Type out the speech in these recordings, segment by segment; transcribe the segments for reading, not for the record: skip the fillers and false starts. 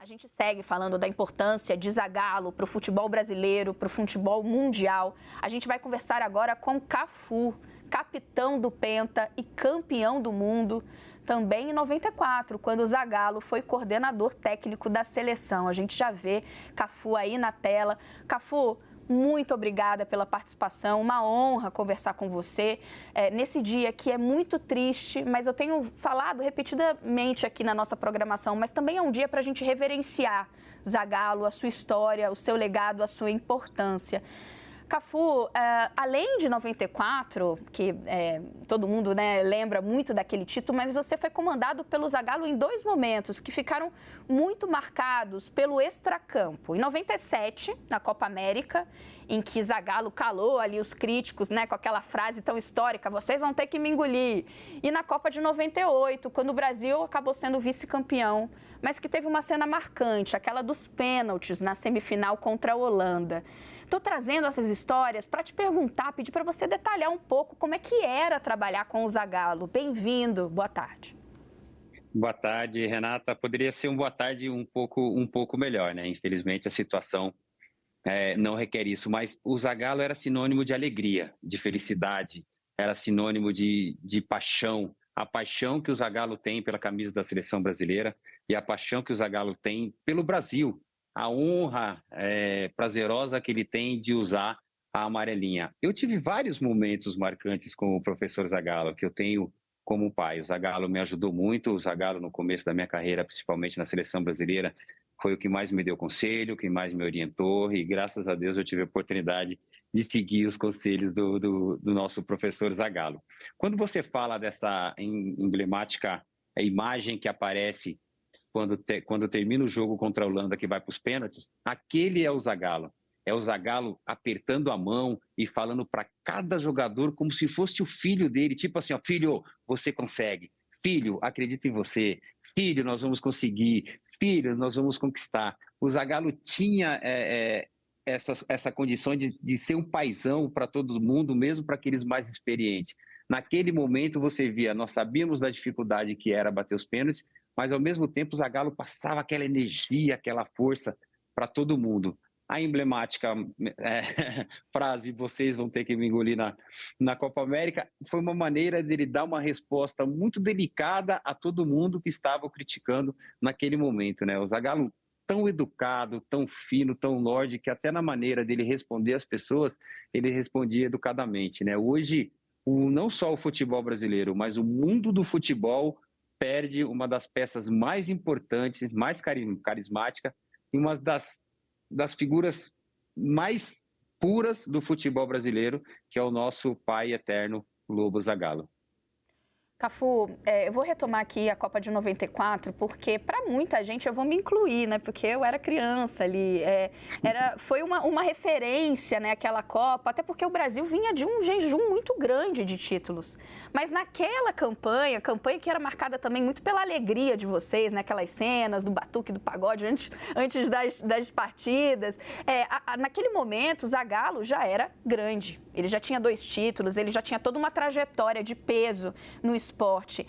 A gente segue falando da importância de Zagallo para o futebol brasileiro, para o futebol mundial. A gente vai conversar agora com Cafu, capitão do Penta e campeão do mundo, também em 94, quando o Zagallo foi coordenador técnico da seleção. A gente já vê Cafu aí na tela. Cafu, muito obrigada pela participação, uma honra conversar com você nesse dia que é muito triste, mas eu tenho falado repetidamente aqui na nossa programação, mas também é um dia para a gente reverenciar Zagallo, a sua história, o seu legado, a sua importância. Cafu, além de 94, que todo mundo lembra muito daquele título, mas você foi comandado pelo Zagallo em dois momentos que ficaram muito marcados pelo extracampo. Em 97, na Copa América, em que Zagallo calou ali os críticos, com aquela frase tão histórica, vocês vão ter que me engolir. E na Copa de 98, quando o Brasil acabou sendo vice-campeão, mas que teve uma cena marcante, aquela dos pênaltis na semifinal contra a Holanda. Estou trazendo essas histórias para te perguntar, pedir para você detalhar um pouco como é que era trabalhar com o Zagallo. Bem-vindo, boa tarde. Boa tarde, Renata. Poderia ser boa tarde um pouco melhor, né? Infelizmente a situação não requer isso, mas o Zagallo era sinônimo de alegria, de felicidade, era sinônimo de paixão. A paixão que o Zagallo tem pela camisa da seleção brasileira e a paixão que o Zagallo tem pelo Brasil. A honra prazerosa que ele tem de usar a amarelinha. Eu tive vários momentos marcantes com o professor Zagallo, que eu tenho como pai. O Zagallo me ajudou muito, o Zagallo no começo da minha carreira, principalmente na seleção brasileira, foi o que mais me deu conselho, o que mais me orientou, e graças a Deus eu tive a oportunidade de seguir os conselhos do nosso professor Zagallo. Quando você fala dessa emblemática imagem que aparece quando termina o jogo contra a Holanda, que vai para os pênaltis, aquele é o Zagallo. É o Zagallo apertando a mão e falando para cada jogador como se fosse o filho dele, tipo assim, ó, filho, você consegue. Filho, acredita em você. Filho, nós vamos conseguir. Filho, nós vamos conquistar. O Zagallo tinha essa condição de ser um paizão para todo mundo, mesmo para aqueles mais experientes. Naquele momento você via, nós sabíamos da dificuldade que era bater os pênaltis, mas ao mesmo tempo o Zagallo passava aquela energia, aquela força para todo mundo. A emblemática frase, vocês vão ter que me engolir na Copa América, foi uma maneira dele dar uma resposta muito delicada a todo mundo que estava o criticando naquele momento, né? O Zagallo tão educado, tão fino, tão lorde, que até na maneira dele responder às pessoas, ele respondia educadamente, né? Hoje, não só o futebol brasileiro, mas o mundo do futebol perde uma das peças mais importantes, mais carismática e uma das figuras mais puras do futebol brasileiro, que é o nosso pai eterno, Lobo Zagallo. Cafu, eu vou retomar aqui a Copa de 94, porque para muita gente, eu vou me incluir, né? Porque eu era criança ali, foi uma referência, né, aquela Copa, até porque o Brasil vinha de um jejum muito grande de títulos. Mas naquela campanha que era marcada também muito pela alegria de vocês, né? Aquelas cenas do batuque, do pagode, antes das partidas. Naquele momento, o Zagallo já era grande. Ele já tinha 2 títulos, ele já tinha toda uma trajetória de peso no esporte.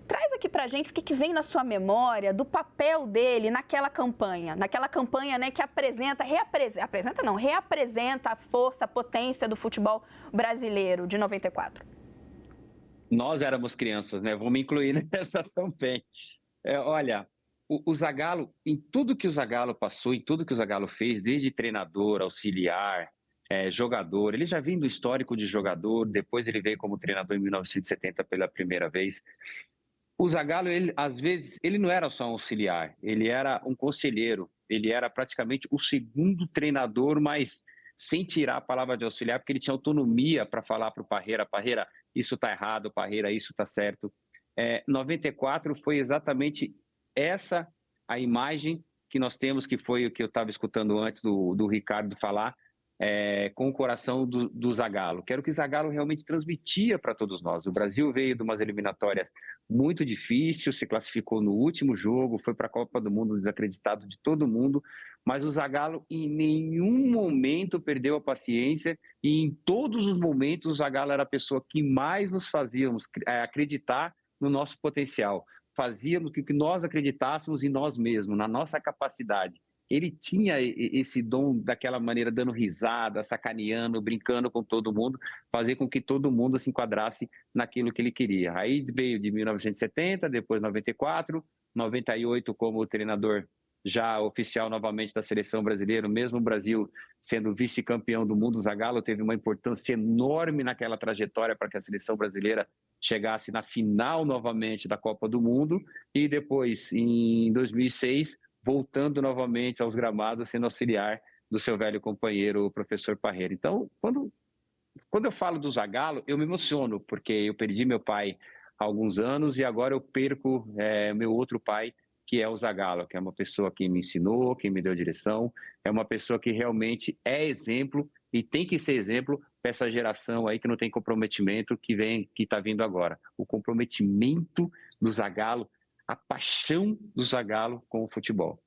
Traz aqui pra gente o que vem na sua memória do papel dele naquela campanha, né, que reapresenta a força, a potência do futebol brasileiro de 94. Nós éramos crianças, né? Vou me incluir nessa também. Olha, o Zagallo, em tudo que o Zagallo passou, em tudo que o Zagallo fez, desde treinador, auxiliar, jogador, ele já vinha do histórico de jogador, depois ele veio como treinador em 1970 pela primeira vez. O Zagallo, às vezes, ele não era só um auxiliar, ele era um conselheiro, ele era praticamente o segundo treinador, mas sem tirar a palavra de auxiliar, porque ele tinha autonomia para falar para o Parreira, Parreira, isso está errado, Parreira, isso está certo. 94 foi exatamente essa a imagem que nós temos, que foi o que eu estava escutando antes do Ricardo falar, com o coração do Zagallo, que era o que Zagallo realmente transmitia para todos nós. O Brasil veio de umas eliminatórias muito difíceis, se classificou no último jogo, foi para a Copa do Mundo desacreditado de todo mundo, mas o Zagallo em nenhum momento perdeu a paciência e em todos os momentos o Zagallo era a pessoa que mais nos fazíamos acreditar no nosso potencial. fazia no que nós acreditássemos em nós mesmos, na nossa capacidade. Ele tinha esse dom daquela maneira, dando risada, sacaneando, brincando com todo mundo, fazer com que todo mundo se enquadrasse naquilo que ele queria. Aí veio de 1970, depois 94, 98 como treinador já oficial novamente da seleção brasileira, mesmo o Brasil sendo vice-campeão do mundo, o Zagallo teve uma importância enorme naquela trajetória para que a seleção brasileira chegasse na final novamente da Copa do Mundo, e depois, em 2006, voltando novamente aos gramados, sendo auxiliar do seu velho companheiro, o professor Parreira. Então, quando eu falo do Zagallo, eu me emociono, porque eu perdi meu pai há alguns anos e agora eu perco meu outro pai, que é o Zagallo, que é uma pessoa que me ensinou, que me deu direção, é uma pessoa que realmente é exemplo e tem que ser exemplo para essa geração aí que não tem comprometimento que está vindo agora. O comprometimento do Zagallo, a paixão do Zagallo com o futebol.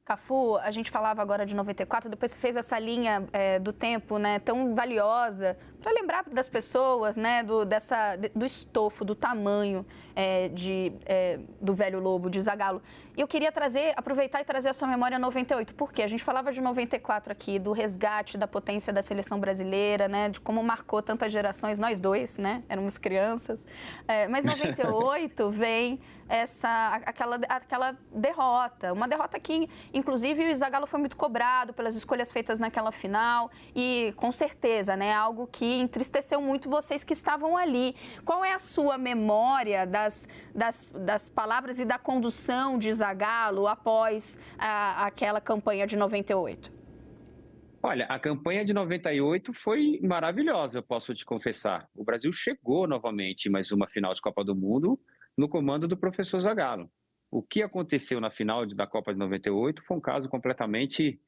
Cafu, a gente falava agora de 94, depois você fez essa linha do tempo, né, tão valiosa, para lembrar das pessoas, né, do estofo, do tamanho do velho Lobo, de Zagallo. E eu queria aproveitar e trazer a sua memória 98, porque a gente falava de 94 aqui, do resgate da potência da seleção brasileira, né, de como marcou tantas gerações, nós dois, né, éramos crianças, mas 98 vem aquela derrota, uma derrota que, inclusive, o Zagallo foi muito cobrado pelas escolhas feitas naquela final e, com certeza, né, algo que entristeceu muito vocês que estavam ali. Qual é a sua memória das palavras e da condução de Zagallo após aquela campanha de 98? Olha, a campanha de 98 foi maravilhosa, eu posso te confessar. O Brasil chegou novamente em mais uma final de Copa do Mundo no comando do professor Zagallo. O que aconteceu na final da Copa de 98 foi um caso completamente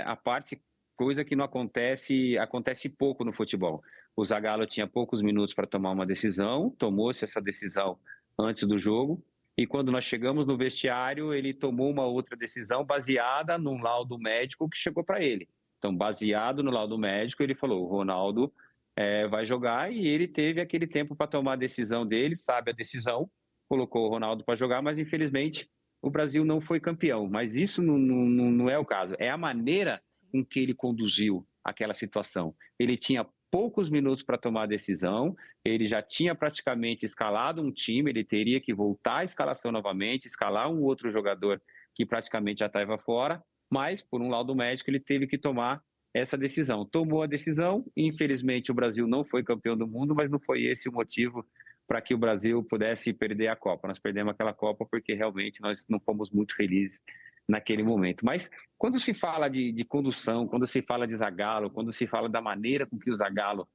à parte, coisa que não acontece pouco no futebol. O Zagallo tinha poucos minutos para tomar uma decisão, tomou-se essa decisão antes do jogo, e quando nós chegamos no vestiário, ele tomou uma outra decisão baseada num laudo médico que chegou para ele. Então, baseado no laudo médico, ele falou: o Ronaldo vai jogar, e ele teve aquele tempo para tomar a decisão dele, sabe a decisão, colocou o Ronaldo para jogar, mas infelizmente o Brasil não foi campeão. Mas isso não é o caso, é a maneira com que ele conduziu aquela situação. Ele tinha poucos minutos para tomar a decisão, ele já tinha praticamente escalado um time, ele teria que voltar à escalação novamente, escalar um outro jogador que praticamente já estava fora, mas por um laudo médico ele teve que tomar essa decisão. Tomou a decisão, infelizmente o Brasil não foi campeão do mundo, mas não foi esse o motivo para que o Brasil pudesse perder a Copa. Nós perdemos aquela Copa porque realmente nós não fomos muito felizes naquele momento. Mas quando se fala de condução, quando se fala de Zagallo, quando se fala da maneira com que o Zagallo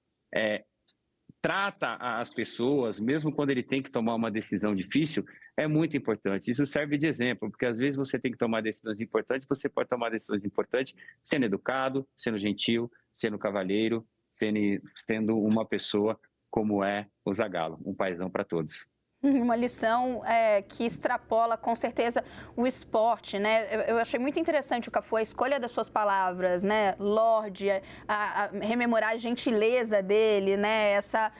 trata as pessoas, mesmo quando ele tem que tomar uma decisão difícil, é muito importante. Isso serve de exemplo, porque às vezes você tem que tomar decisões importantes, você pode tomar decisões importantes sendo educado, sendo gentil, sendo cavalheiro, sendo uma pessoa como é o Zagallo, um paizão para todos. Uma lição que extrapola, com certeza, o esporte, né? Eu achei muito interessante, Cafu, a escolha das suas palavras, né? Lorde, a rememorar a gentileza dele, né? Essa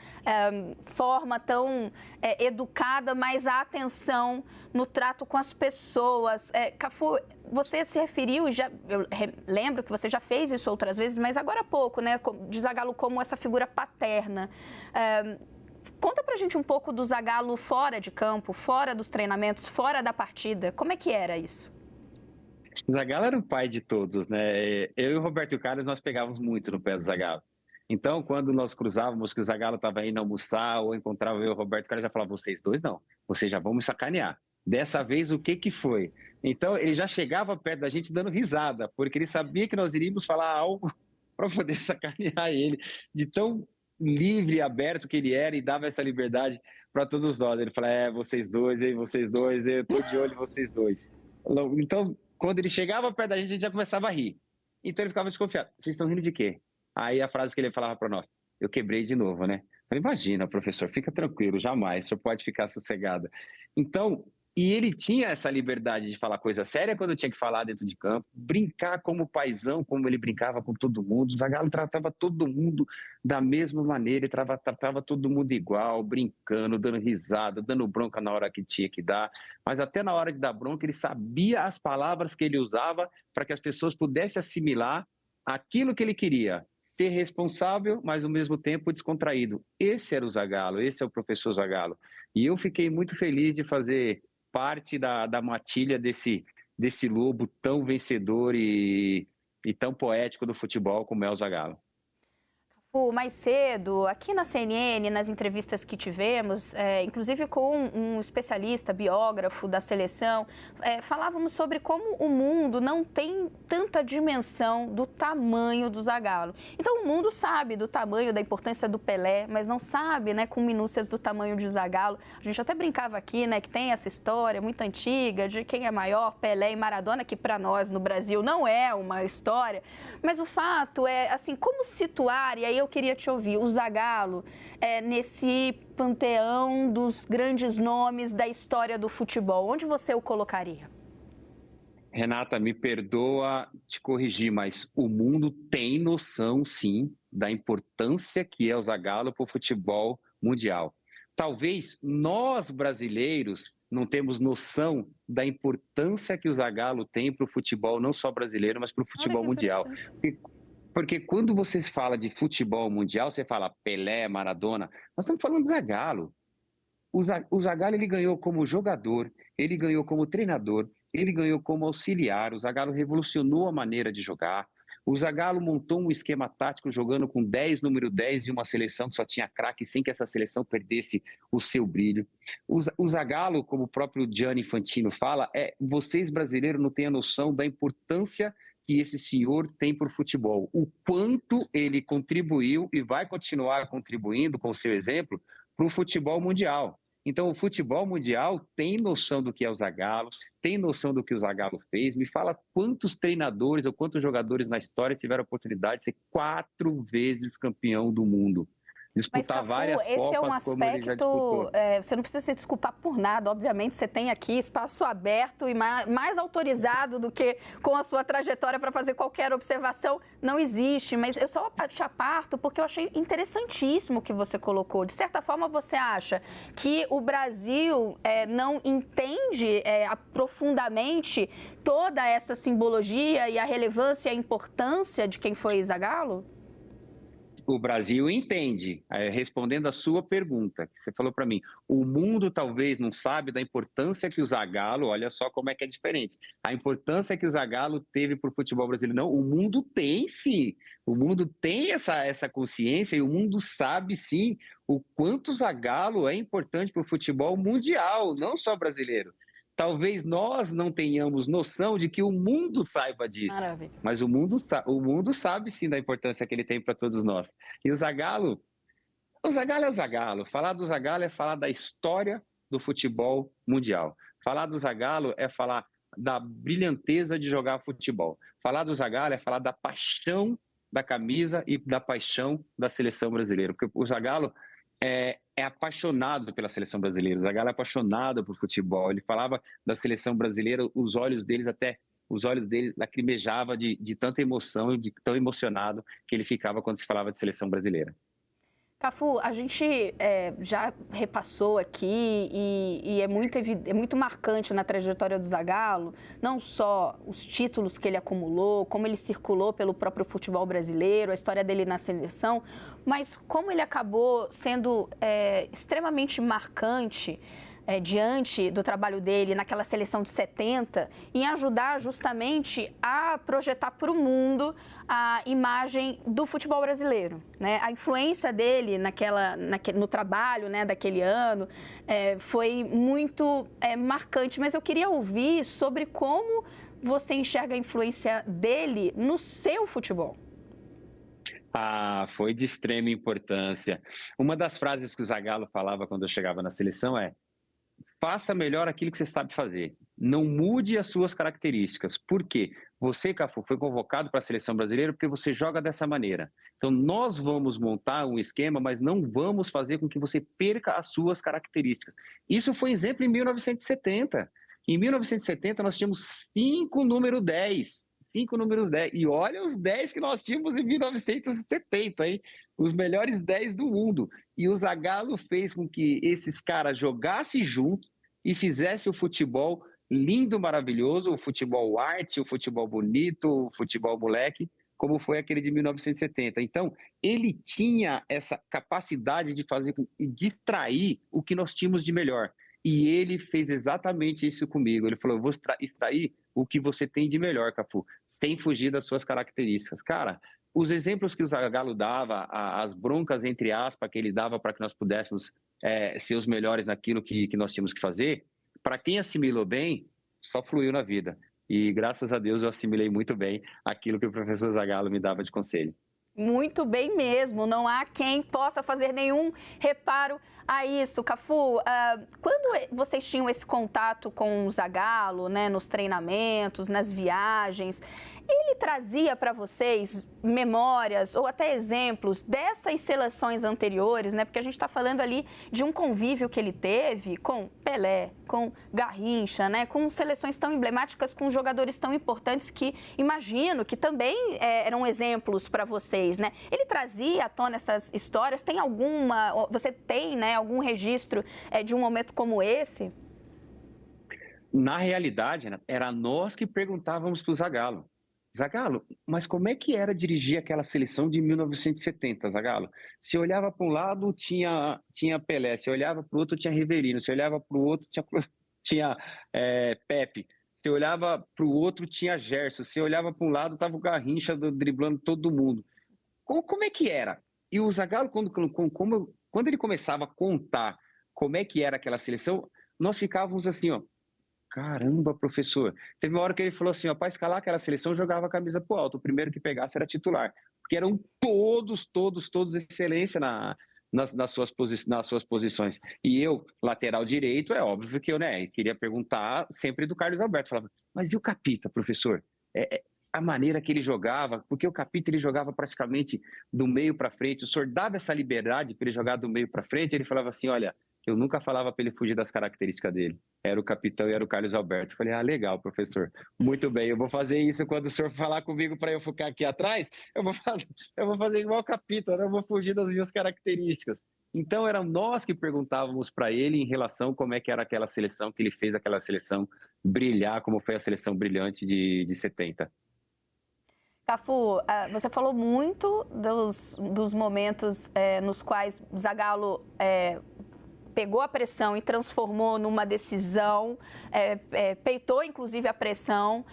forma tão educada, mas a atenção no trato com as pessoas. Cafu, você se referiu, eu lembro que você já fez isso outras vezes, mas agora há pouco, né? De Zagallo como essa figura paterna. Conta pra gente um pouco do Zagallo fora de campo, fora dos treinamentos, fora da partida. Como é que era isso? O Zagallo era o pai de todos, né? Eu e o Roberto Carlos, nós pegávamos muito no pé do Zagallo. Então, quando nós cruzávamos que o Zagallo estava indo almoçar ou encontrava eu e o Roberto Carlos, já falava: vocês dois não, vocês já vão me sacanear. Dessa vez, o que foi? Então, ele já chegava perto da gente dando risada, porque ele sabia que nós iríamos falar algo para poder sacanear ele, de tão livre e aberto que ele era, e dava essa liberdade para todos nós. Ele falava: vocês dois, eu tô de olho em vocês dois. Então, quando ele chegava perto da gente já começava a rir. Então ele ficava desconfiado: vocês estão rindo de quê? Aí a frase que ele falava para nós: eu quebrei de novo, né? Eu falei: imagina, professor, fica tranquilo, jamais, o senhor pode ficar sossegado. Então, E ele tinha essa liberdade de falar coisa séria quando tinha que falar dentro de campo, brincar como paizão, como ele brincava com todo mundo. O Zagallo tratava todo mundo da mesma maneira, ele tratava todo mundo igual, brincando, dando risada, dando bronca na hora que tinha que dar. Mas até na hora de dar bronca, ele sabia as palavras que ele usava para que as pessoas pudessem assimilar aquilo que ele queria. Ser responsável, mas ao mesmo tempo descontraído. Esse era o Zagallo, esse é o professor Zagallo. E eu fiquei muito feliz de fazer parte da matilha desse lobo tão vencedor e tão poético do futebol como é o Zagallo. Mais cedo, aqui na CNN, nas entrevistas que tivemos, inclusive com um especialista, biógrafo da seleção, falávamos sobre como o mundo não tem tanta dimensão do tamanho do Zagallo. Então, o mundo sabe do tamanho, da importância do Pelé, mas não sabe, né, com minúcias do tamanho de Zagallo. A gente até brincava aqui, né, que tem essa história muito antiga de quem é maior, Pelé e Maradona, que para nós no Brasil não é uma história, mas o fato é, assim, como situar, e aí eu queria te ouvir, o Zagallo nesse panteão dos grandes nomes da história do futebol, onde você o colocaria? Renata, me perdoa te corrigir, mas o mundo tem noção, sim, da importância que é o Zagallo para o futebol mundial. Talvez nós, brasileiros, não temos noção da importância que o Zagallo tem para o futebol, não só brasileiro, mas para o futebol mundial. Porque quando você fala de futebol mundial, você fala Pelé, Maradona, nós estamos falando de Zagallo. O Zagallo ele ganhou como jogador, ele ganhou como treinador, ele ganhou como auxiliar. O Zagallo revolucionou a maneira de jogar. O Zagallo montou um esquema tático jogando com 10, número 10, e uma seleção que só tinha craque, sem que essa seleção perdesse o seu brilho. O Zagallo, como o próprio Gianni Infantino fala, vocês brasileiros não têm a noção da importância que esse senhor tem para o futebol, o quanto ele contribuiu e vai continuar contribuindo, com o seu exemplo, para o futebol mundial. Então, o futebol mundial tem noção do que é o Zagallo, tem noção do que o Zagallo fez. Me fala quantos treinadores ou quantos jogadores na história tiveram a oportunidade de ser 4 vezes campeão do mundo. Disputar Cafu, várias esse Copas, é um como ele já disputou. Você não precisa se desculpar por nada, obviamente você tem aqui espaço aberto e mais autorizado do que com a sua trajetória para fazer qualquer observação, não existe, mas eu só te aparto porque eu achei interessantíssimo o que você colocou. De certa forma, você acha que o Brasil não entende profundamente toda essa simbologia e a relevância e a importância de quem foi Zagallo? O Brasil entende, respondendo a sua pergunta, que você falou para mim, o mundo talvez não sabe da importância que o Zagallo, olha só como é que é diferente, a importância que o Zagallo teve para o futebol brasileiro. Não, o mundo tem sim, o mundo tem essa consciência e o mundo sabe sim o quanto o Zagallo é importante para o futebol mundial, não só brasileiro. Talvez nós não tenhamos noção de que o mundo saiba disso. Maravilha. Mas o mundo sabe sim da importância que ele tem para todos nós. E o Zagallo é o Zagallo. Falar do Zagallo é falar da história do futebol mundial. Falar do Zagallo é falar da brilhanteza de jogar futebol. Falar do Zagallo é falar da paixão da camisa e da paixão da seleção brasileira. Porque o Zagallo é apaixonado pela seleção brasileira, o Zagallo é apaixonado por futebol. Ele falava da seleção brasileira, os olhos dele lacrimejavam de tanta emoção e de tão emocionado que ele ficava quando se falava de seleção brasileira. Cafu, a gente já repassou aqui e é muito marcante na trajetória do Zagallo, não só os títulos que ele acumulou, como ele circulou pelo próprio futebol brasileiro, a história dele na seleção, mas como ele acabou sendo extremamente marcante diante do trabalho dele naquela seleção de 70, em ajudar justamente a projetar para o mundo a imagem do futebol brasileiro, né? A influência dele no trabalho, né, daquele ano foi muito marcante, mas eu queria ouvir sobre como você enxerga a influência dele no seu futebol. Foi de extrema importância. Uma das frases que o Zagallo falava quando eu chegava na seleção faça melhor aquilo que você sabe fazer. não mude as suas características. Por quê? Você, Cafu, foi convocado para a seleção brasileira porque você joga dessa maneira. Então, nós vamos montar um esquema, mas não vamos fazer com que você perca as suas características. Isso foi exemplo em 1970. Em 1970, nós tínhamos 5 número 10. 5 números 10. E olha os 10 que nós tínhamos em 1970, hein? Os melhores 10 do mundo. E o Zagallo fez com que esses caras jogassem junto e fizessem o futebol lindo, maravilhoso, o futebol arte, o futebol bonito, o futebol moleque, como foi aquele de 1970. Então, ele tinha essa capacidade de fazer e distrair o que nós tínhamos de melhor. E ele fez exatamente isso comigo. Ele falou: eu vou extrair o que você tem de melhor, Cafu, sem fugir das suas características. Cara, os exemplos que o Zagallo dava, as broncas, entre aspas, que ele dava para que nós pudéssemos ser os melhores naquilo que nós tínhamos que fazer, para quem assimilou bem, só fluiu na vida. E graças a Deus eu assimilei muito bem aquilo que o professor Zagallo me dava de conselho. Muito bem mesmo, não há quem possa fazer nenhum reparo a isso. Cafu, quando vocês tinham esse contato com o Zagallo, né, nos treinamentos, nas viagens, ele trazia para vocês memórias ou até exemplos dessas seleções anteriores, né? Porque a gente está falando ali de um convívio que ele teve com Pelé, com Garrincha, né? Com seleções tão emblemáticas, com jogadores tão importantes que imagino que também eram exemplos para vocês, né? Ele trazia à tona essas histórias. Tem alguma? Você tem, né? Algum registro de um momento como esse? Na realidade, era nós que perguntávamos para o Zagallo. Zagallo, mas como é que era dirigir aquela seleção de 1970, Zagallo? Se olhava para um lado, tinha Pelé, se olhava para o outro, tinha Rivelino, se olhava para o outro, tinha Pepe, se olhava para o outro, tinha Gerson, se olhava para um lado, estava o Garrincha driblando todo mundo. Como é que era? E o Zagallo, quando ele começava a contar como é que era aquela seleção, nós ficávamos assim, ó, caramba, professor. Teve uma hora que ele falou assim, ó, para escalar aquela seleção, jogava a camisa pro alto, o primeiro que pegasse era titular, porque eram todos excelência nas suas posições. E eu, lateral direito, é óbvio que eu, queria perguntar sempre do Carlos Alberto, falava, mas e o Capita, professor? A maneira que ele jogava, porque o Capita ele jogava praticamente do meio para frente, o senhor dava essa liberdade para ele jogar do meio para frente, ele falava assim, olha, eu nunca falava para ele fugir das características dele. Era o capitão e era o Carlos Alberto. Eu falei, legal, professor. Muito bem, eu vou fazer isso quando o senhor falar comigo para eu ficar aqui atrás, eu vou fazer igual o capitão, eu vou fugir das minhas características. Então, eram nós que perguntávamos para ele em relação a como é que era aquela seleção, que ele fez aquela seleção brilhar, como foi a seleção brilhante de 70. Cafu, você falou muito dos momentos nos quais o Zagallo pegou a pressão e transformou numa decisão, peitou inclusive a pressão,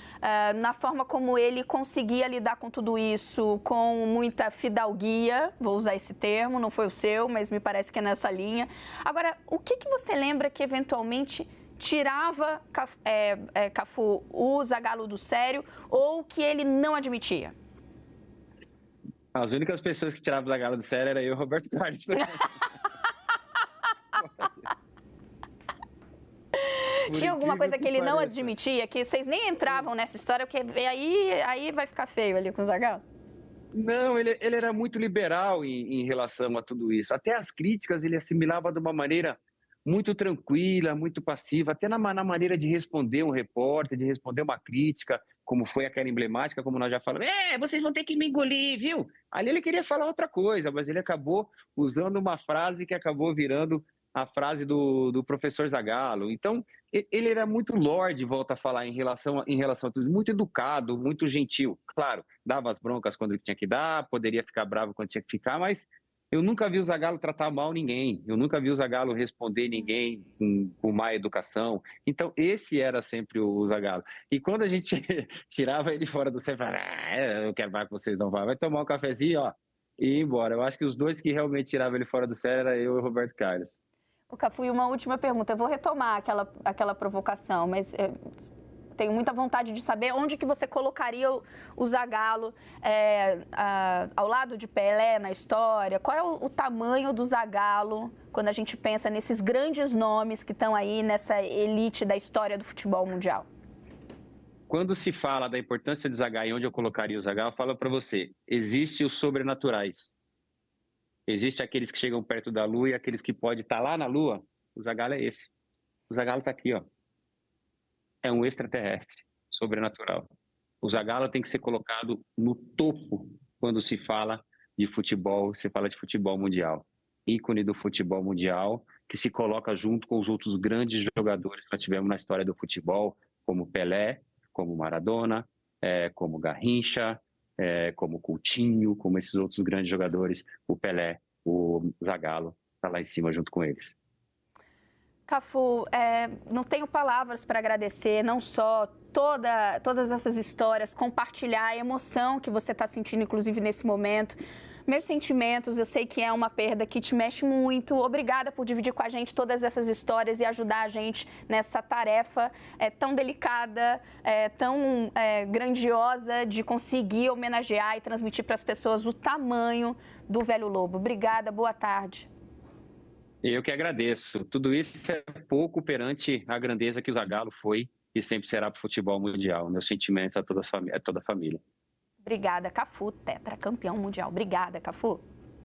na forma como ele conseguia lidar com tudo isso, com muita fidalguia, vou usar esse termo, não foi o seu, mas me parece que é nessa linha. Agora, o que você lembra que eventualmente tirava, Cafu, o Zagallo do sério ou que ele não admitia? As únicas pessoas que tiravam o Zagallo do sério era eu e o Roberto Carlos. Tinha alguma coisa que ele não admitia, que vocês nem entravam nessa história, porque aí vai ficar feio ali com o Zagallo? Não, ele era muito liberal em relação a tudo isso. Até as críticas ele assimilava de uma maneira muito tranquila, muito passiva, até na maneira de responder um repórter, de responder uma crítica, como foi aquela emblemática, como nós já falamos, vocês vão ter que me engolir, viu? Ali ele queria falar outra coisa, mas ele acabou usando uma frase que acabou virando a frase do professor Zagallo. Então, ele era muito lorde, volta a falar, em relação a tudo, muito educado, muito gentil. Claro, dava as broncas quando tinha que dar, poderia ficar bravo quando tinha que ficar, mas eu nunca vi o Zagallo tratar mal ninguém, eu nunca vi o Zagallo responder ninguém com má educação. Então, esse era sempre o Zagallo. E quando a gente tirava ele fora do sério, falava, eu quero mais que vocês não vão, vai tomar um cafezinho, ó, e ir embora. Eu acho que os dois que realmente tiravam ele fora do sério era eu e o Roberto Carlos. O Cafu, e uma última pergunta. Eu vou retomar aquela provocação, mas tenho muita vontade de saber onde que você colocaria o Zagallo ao lado de Pelé na história. Qual é o tamanho do Zagallo quando a gente pensa nesses grandes nomes que estão aí nessa elite da história do futebol mundial? Quando se fala da importância de Zagallo e onde eu colocaria o Zagallo, eu falo para você, existe os sobrenaturais. Existe aqueles que chegam perto da Lua e aqueles que podem estar lá na Lua. O Zagallo é esse. O Zagallo está aqui, ó. É um extraterrestre, sobrenatural. O Zagallo tem que ser colocado no topo quando se fala de futebol, se fala de futebol mundial. Ícone do futebol mundial, que se coloca junto com os outros grandes jogadores que nós tivemos na história do futebol, como Pelé, como Maradona, como Garrincha, como Coutinho, como esses outros grandes jogadores, o Pelé, o Zagallo, está lá em cima junto com eles. Cafu, não tenho palavras para agradecer, não só todas essas histórias, compartilhar a emoção que você está sentindo, inclusive nesse momento. Meus sentimentos, eu sei que é uma perda que te mexe muito. Obrigada por dividir com a gente todas essas histórias e ajudar a gente nessa tarefa tão delicada, tão grandiosa de conseguir homenagear e transmitir para as pessoas o tamanho do velho Lobo. Obrigada, boa tarde. Eu que agradeço. Tudo isso é pouco perante a grandeza que o Zagallo foi e sempre será para o futebol mundial. Meus sentimentos a toda a família. Obrigada, Cafu, tetracampeão mundial. Obrigada, Cafu.